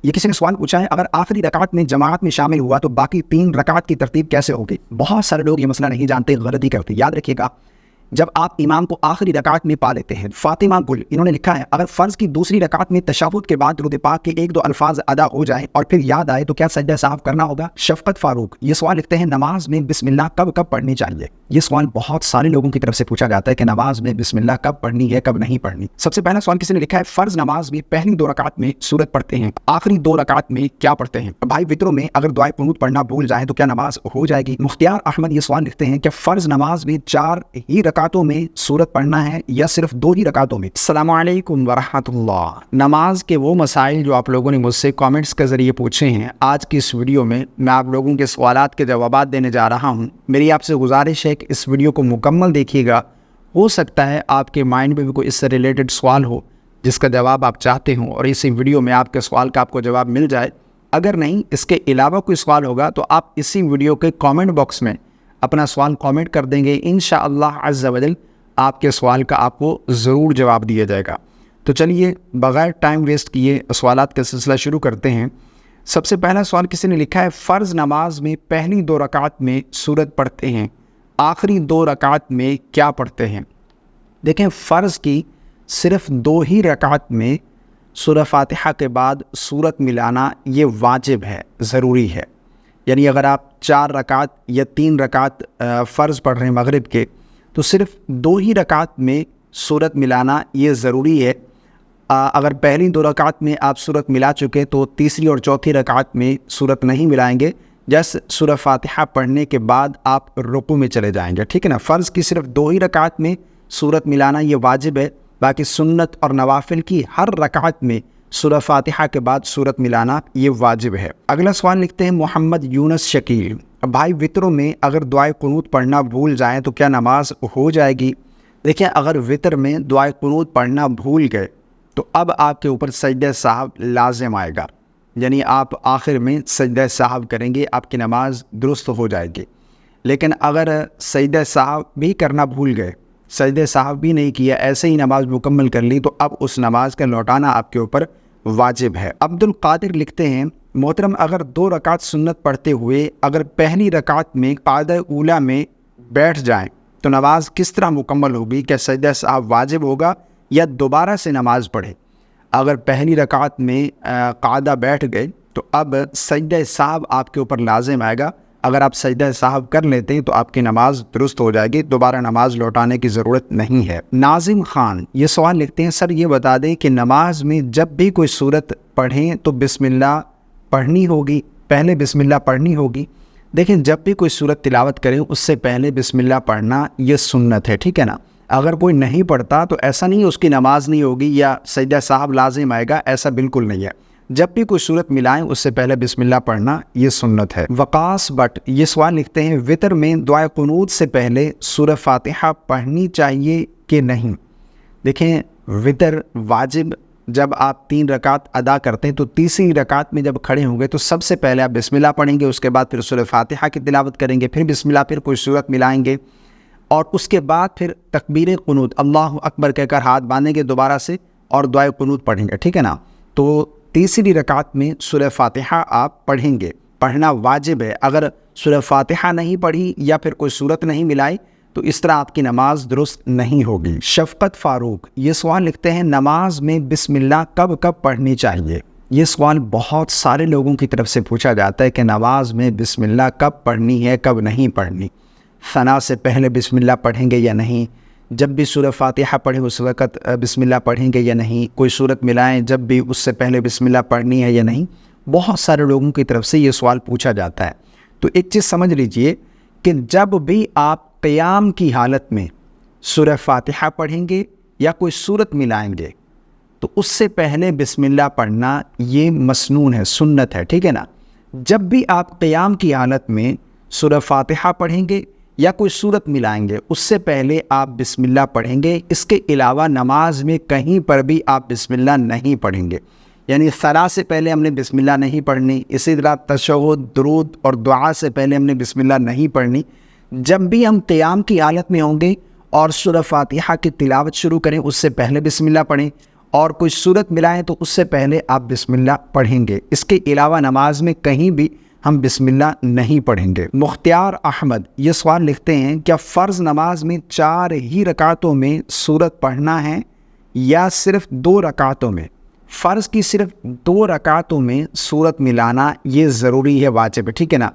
یہ کسی نے سوال پوچھا ہے، اگر آخری رکعت میں جماعت میں شامل ہوا تو باقی 3 رکعت کی ترتیب کیسے ہوگی؟ بہت سارے لوگ یہ مسئلہ نہیں جانتے، غلطی کرتے۔ یاد رکھیے گا، جب آپ امام کو آخری رکعت میں پا لیتے ہیں، فاطمہ گل انہوں نے لکھا ہے اگر فرض کی دوسری رکعت میں تشہد کے بعد درود پاک کے 1-2 الفاظ ادا ہو جائیں اور پھر یاد آئے تو کیا سجدہ سہو کرنا ہوگا؟ شفقت فاروق یہ سوال لکھتے ہیں نماز میں بسم اللہ کب پڑھنی چاہیے؟ یہ سوال بہت سارے لوگوں کی طرف سے پوچھا جاتا ہے کہ نماز میں بسم اللہ کب پڑھنی ہے، کب نہیں پڑھنی۔ سب سے پہلا سوال کسی نے لکھا ہے فرض نماز میں پہلی 2 رکعت میں سورت پڑھتے ہیں، آخری 2 رکعت میں کیا پڑھتے ہیں؟ بھائی وطروں میں اگر دعائے قنوت پڑھنا بھول جائیں تو کیا نماز ہو جائے گی؟ مختار احمد یہ سوال لکھتے ہیں کہ فرض نماز میں 4 ہی رکعتوں میں سورت پڑھنا ہے یا صرف 2 ہی رکعتوں میں؟ السلام علیکم ورحمۃ اللہ۔ نماز کے وہ مسائل جو آپ لوگوں نے مجھ سے کامنٹس کے ذریعے پوچھے ہیں، آج کی اس ویڈیو میں آپ لوگوں کے سوالات کے جوابات دینے جا رہا ہوں۔ میری آپ سے گزارش ہے کہ اس ویڈیو کو مکمل دیکھیے گا، ہو سکتا ہے آپ کے مائنڈ میں بھی کوئی اس سے ریلیٹڈ سوال ہو جس کا جواب آپ چاہتے ہوں اور اسی ویڈیو میں آپ کے سوال کا آپ کو جواب مل جائے۔ اگر نہیں، اس کے علاوہ کوئی سوال ہوگا تو آپ اسی ویڈیو کے کامنٹ باکس میں اپنا سوال کامنٹ کر دیں گے، انشاءاللہ عز و جل آپ کے سوال کا آپ کو ضرور جواب دیا جائے گا۔ تو چلیے بغیر ٹائم ویسٹ کیے سوالات کا سلسلہ شروع کرتے ہیں۔ سب سے پہلا سوال کسی نے لکھا ہے فرض نماز میں پہلی 2 رکعت میں سورت پڑھتے ہیں، آخری 2 رکعت میں کیا پڑھتے ہیں؟ دیکھیں، فرض کی صرف 2 ہی رکعت میں سورہ فاتحہ کے بعد سورت ملانا یہ واجب ہے، ضروری ہے۔ یعنی اگر آپ 4 رکعت یا 3 رکعت فرض پڑھ رہے ہیں مغرب کے، تو صرف 2 ہی رکعت میں سورت ملانا یہ ضروری ہے۔ اگر پہلی 2 رکعت میں آپ سورت ملا چکے تو تیسری اور چوتھی رکعت میں سورت نہیں ملائیں گے، جس سورہ فاتحہ پڑھنے کے بعد آپ رکوع میں چلے جائیں گے، ٹھیک ہے نا۔ فرض کی صرف 2 ہی رکعت میں سورت ملانا یہ واجب ہے، باقی سنت اور نوافل کی ہر رکعت میں سورہ فاتحہ کے بعد سورت ملانا یہ واجب ہے۔ اگلا سوال لکھتے ہیں محمد یونس شکیل، بھائی وطروں میں اگر دعائے قنوت پڑھنا بھول جائیں تو کیا نماز ہو جائے گی؟ دیکھیں، اگر وطر میں دعائے قنوت پڑھنا بھول گئے تو اب آپ کے اوپر سجدہ سہو لازم آئے گا، یعنی آپ آخر میں سجدہ سہو کریں گے، آپ کی نماز درست ہو جائے گی۔ لیکن اگر سجدہ سہو بھی کرنا بھول گئے، سجدہ سہو بھی نہیں کیا، ایسے ہی نماز مکمل کر لی، تو اب اس نماز کا لوٹانا آپ کے اوپر واجب ہے۔ عبد القادر لکھتے ہیں محترم اگر 2 رکعت سنت پڑھتے ہوئے اگر پہلی رکعت میں قاعدہ اولیٰ میں بیٹھ جائیں تو نماز کس طرح مکمل ہوگی؟ کیا سجدہ سہو واجب ہوگا یا دوبارہ سے نماز پڑھے؟ اگر پہلی رکعت میں قاعدہ بیٹھ گئے تو اب سجدہ سہو آپ کے اوپر لازم آئے گا۔ اگر آپ سجدہ سہو کر لیتے ہیں تو آپ کی نماز درست ہو جائے گی، دوبارہ نماز لوٹانے کی ضرورت نہیں ہے۔ ناظم خان یہ سوال لکھتے ہیں سر یہ بتا دیں کہ نماز میں جب بھی کوئی سورت پڑھیں تو بسم اللہ پڑھنی ہوگی، پہلے بسم اللہ پڑھنی ہوگی؟ دیکھیں، جب بھی کوئی سورت تلاوت کریں اس سے پہلے بسم اللہ پڑھنا یہ سنت ہے، ٹھیک ہے نا۔ اگر کوئی نہیں پڑھتا تو ایسا نہیں اس کی نماز نہیں ہوگی یا سجدہ سہو لازم آئے گا، ایسا بالکل نہیں ہے۔ جب بھی کوئی سورت ملائیں اس سے پہلے بسم اللہ پڑھنا یہ سنت ہے۔ وقاص بٹ یہ سوال لکھتے ہیں وطر میں دعائے قنوت سے پہلے سورہ فاتحہ پڑھنی چاہیے کہ نہیں؟ دیکھیں، وطر واجب جب آپ 3 رکعت ادا کرتے ہیں تو تیسری رکعت میں جب کھڑے ہوں گے تو سب سے پہلے آپ بسم اللہ پڑھیں گے، اس کے بعد پھر سورہ فاتحہ کی تلاوت کریں گے، پھر بسم اللہ، پھر کوئی سورت ملائیں گے اور اس کے بعد پھر تکبیر قنوت اللہ اکبر کہہ کر ہاتھ باندھیں گے دوبارہ سے اور دعائے قنوت پڑھیں گے، ٹھیک ہے نا۔ تو تیسری رکعت میں سورہ فاتحہ آپ پڑھیں گے، پڑھنا واجب ہے۔ اگر سورہ فاتحہ نہیں پڑھی یا پھر کوئی سورت نہیں ملائی تو اس طرح آپ کی نماز درست نہیں ہوگی۔ شفقت فاروق یہ سوال لکھتے ہیں نماز میں بسم اللہ کب پڑھنی چاہیے؟ یہ سوال بہت سارے لوگوں کی طرف سے پوچھا جاتا ہے کہ نماز میں بسم اللہ کب پڑھنی ہے، کب نہیں پڑھنی؟ ثنا سے پہلے بسم اللہ پڑھیں گے یا نہیں؟ جب بھی سورہ فاتحہ پڑھیں اس وقت بسم اللہ پڑھیں گے یا نہیں؟ کوئی سورت ملائیں جب بھی اس سے پہلے بسم اللہ پڑھنی ہے یا نہیں؟ بہت سارے لوگوں کی طرف سے یہ سوال پوچھا جاتا ہے۔ تو ایک چیز سمجھ لیجئے کہ جب بھی آپ قیام کی حالت میں سورہ فاتحہ پڑھیں گے یا کوئی سورت ملائیں گے تو اس سے پہلے بسم اللہ پڑھنا یہ مسنون ہے، سنت ہے، ٹھیک ہے نا۔ جب بھی آپ قیام کی حالت میں سورہ فاتحہ پڑھیں گے یا کوئی سورت ملائیں گے اس سے پہلے آپ بسم اللہ پڑھیں گے۔ اس کے علاوہ نماز میں کہیں پر بھی آپ بسم اللہ نہیں پڑھیں گے، یعنی صلاۃ سے پہلے ہم نے بسم اللہ نہیں پڑھنی، اسی طرح تشہد، درود اور دعا سے پہلے ہم نے بسم اللہ نہیں پڑھنی۔ جب بھی ہم قیام کی حالت میں ہوں گے اور سورہ فاتحہ کی تلاوت شروع کریں اس سے پہلے بسم اللہ پڑھیں، اور کوئی صورت ملائیں تو اس سے پہلے آپ بسم اللہ پڑھیں گے۔ اس کے علاوہ نماز میں کہیں بھی ہم بسم اللہ نہیں پڑھیں گے۔ مختار احمد یہ سوال لکھتے ہیں، کیا فرض نماز میں 4 ہی رکعتوں میں صورت پڑھنا ہے یا صرف 2 رکعتوں میں؟ فرض کی صرف 2 رکعتوں میں صورت ملانا یہ ضروری ہے، واجب ہے، ٹھیک ہے نا۔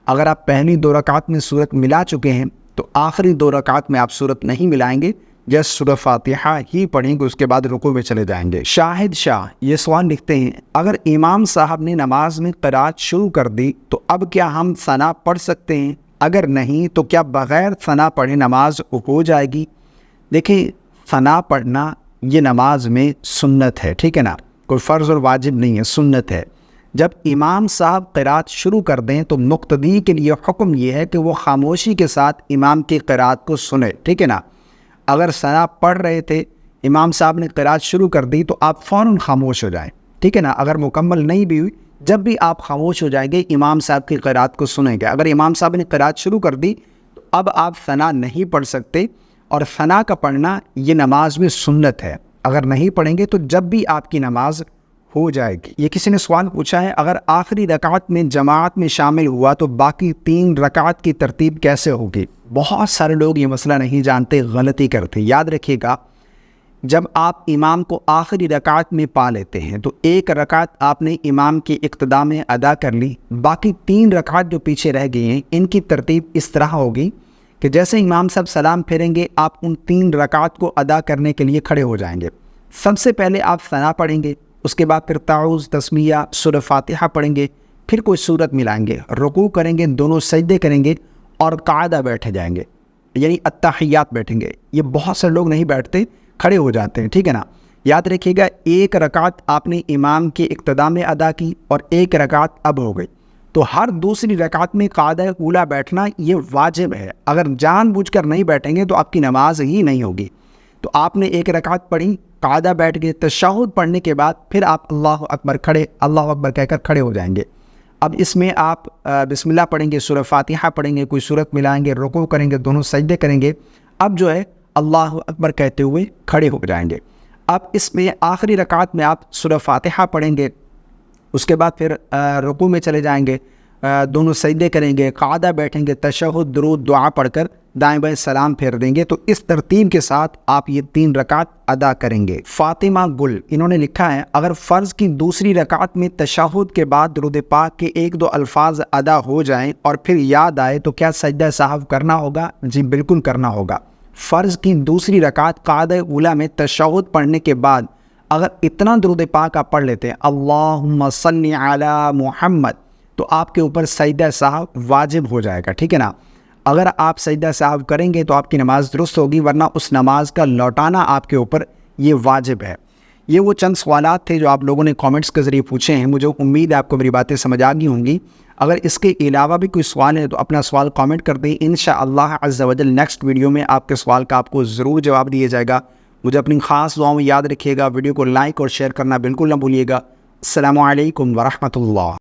اگر آپ پہلی 2 رکعت میں صورت ملا چکے ہیں تو آخری 2 رکعت میں آپ صورت نہیں ملائیں گے، جس سورہ فاتحہ ہی پڑھیں گے، اس کے بعد رکوع میں چلے جائیں گے۔ شاہد شاہ یہ سوال لکھتے ہیں، اگر امام صاحب نے نماز میں قرات شروع کر دی تو اب کیا ہم ثنا پڑھ سکتے ہیں؟ اگر نہیں تو کیا بغیر ثنا پڑھے نماز ہو جائے گی؟ دیکھیں، ثنا پڑھنا یہ نماز میں سنت ہے، ٹھیک ہے نا، کوئی فرض اور واجب نہیں ہے، سنت ہے۔ جب امام صاحب قرات شروع کر دیں تو مقتدی کے لیے حکم یہ ہے کہ وہ خاموشی کے ساتھ امام کی قرات کو سنے، ٹھیک ہے نا۔ اگر ثنا پڑھ رہے تھے، امام صاحب نے قرات شروع کر دی تو آپ فوراً خاموش ہو جائیں، ٹھیک ہے نا۔ اگر مکمل نہیں بھی ہوئی، جب بھی آپ خاموش ہو جائیں گے امام صاحب کی قرات کو سنیں گے۔ اگر امام صاحب نے قرات شروع کر دی تو اب آپ ثنا نہیں پڑھ سکتے، اور ثنا کا پڑھنا یہ نماز میں سنت ہے۔ اگر نہیں پڑھیں گے تو جب بھی آپ کی نماز ہو جائے گی۔ یہ کسی نے سوال پوچھا ہے، اگر آخری رکعت میں جماعت میں شامل ہوا تو باقی 3 رکعت کی ترتیب کیسے ہوگی؟ بہت سارے لوگ یہ مسئلہ نہیں جانتے، غلطی کرتے۔ یاد رکھیے گا، جب آپ امام کو آخری رکعت میں پا لیتے ہیں تو 1 رکعت آپ نے امام کی اقتداء میں ادا کر لی، باقی 3 رکعت جو پیچھے رہ گئی ہیں ان کی ترتیب اس طرح ہوگی کہ جیسے امام صاحب سلام پھیریں گے آپ ان 3 رکعت کو ادا کرنے کے لیے کھڑے ہو جائیں گے۔ سب سے پہلے آپ ثنا پڑھیں گے، اس کے بعد پھر تعوذ، تسمیہ، سورہ فاتحہ پڑھیں گے، پھر کوئی صورت ملائیں گے، رکوع کریں گے، دونوں سجدے کریں گے اور قاعدہ بیٹھے جائیں گے، یعنی التحیات بیٹھیں گے۔ یہ بہت سے لوگ نہیں بیٹھتے، کھڑے ہو جاتے ہیں، ٹھیک ہے نا۔ یاد رکھیے گا، 1 رکعت آپ نے امام کے اقتداء میں ادا کی اور 1 رکعت اب ہو گئی، تو ہر دوسری رکعت میں قاعدہ اولا بیٹھنا یہ واجب ہے۔ اگر جان بوجھ کر نہیں بیٹھیں گے تو آپ کی نماز ہی نہیں ہوگی۔ تو آپ نے 1 رکعت پڑھی، قاعدہ بیٹھ گئے، تشہد پڑھنے کے بعد پھر آپ اللہ اکبر اللہ اکبر کہہ کر کھڑے ہو جائیں گے۔ اب اس میں آپ بسم اللہ پڑھیں گے، سورہ فاتحہ پڑھیں گے، کوئی صورت ملائیں گے، رکوع کریں گے، دونوں سجدے کریں گے، اب جو ہے اللہ اکبر کہتے ہوئے کھڑے ہو جائیں گے۔ اب اس میں آخری رکعت میں آپ سورہ فاتحہ پڑھیں گے، اس کے بعد پھر رکوع میں چلے جائیں گے، دونوں سجدے کریں گے، قاعدہ بیٹھیں گے، تشہد، درود، دعا پڑھ کر دائیں بائیں سلام پھیر دیں گے۔ تو اس ترتیب کے ساتھ آپ یہ 3 رکعت ادا کریں گے۔ فاطمہ گل انہوں نے لکھا ہے، اگر فرض کی دوسری رکعت میں تشہد کے بعد درود پاک کے 1-2 الفاظ ادا ہو جائیں اور پھر یاد آئے تو کیا سجدہ سہو کرنا ہوگا؟ جی بالکل کرنا ہوگا۔ فرض کی دوسری رکعت قاعدہ اولا میں تشہد پڑھنے کے بعد اگر اتنا درود پاک آپ پڑھ لیتے ہیں، اللہم صلی علی محمد، تو آپ کے اوپر سجدہ سہو واجب ہو جائے گا، ٹھیک ہے نا۔ اگر آپ سجدہ سہو کریں گے تو آپ کی نماز درست ہوگی، ورنہ اس نماز کا لوٹانا آپ کے اوپر یہ واجب ہے۔ یہ وہ چند سوالات تھے جو آپ لوگوں نے کامنٹس کے ذریعے پوچھے ہیں، مجھے امید ہے آپ کو میری باتیں سمجھ آ گئی ہوں گی۔ اگر اس کے علاوہ بھی کوئی سوال ہے تو اپنا سوال کامنٹ کر دیں، انشاءاللہ عز و جل نیکسٹ ویڈیو میں آپ کے سوال کا آپ کو ضرور جواب دیا جائے گا۔ مجھے اپنی خاص دعاؤں میں یاد رکھیے گا، ویڈیو کو لائک اور شیئر کرنا بالکل نہ بھولیے گا۔ السلام علیکم ورحمۃ اللہ۔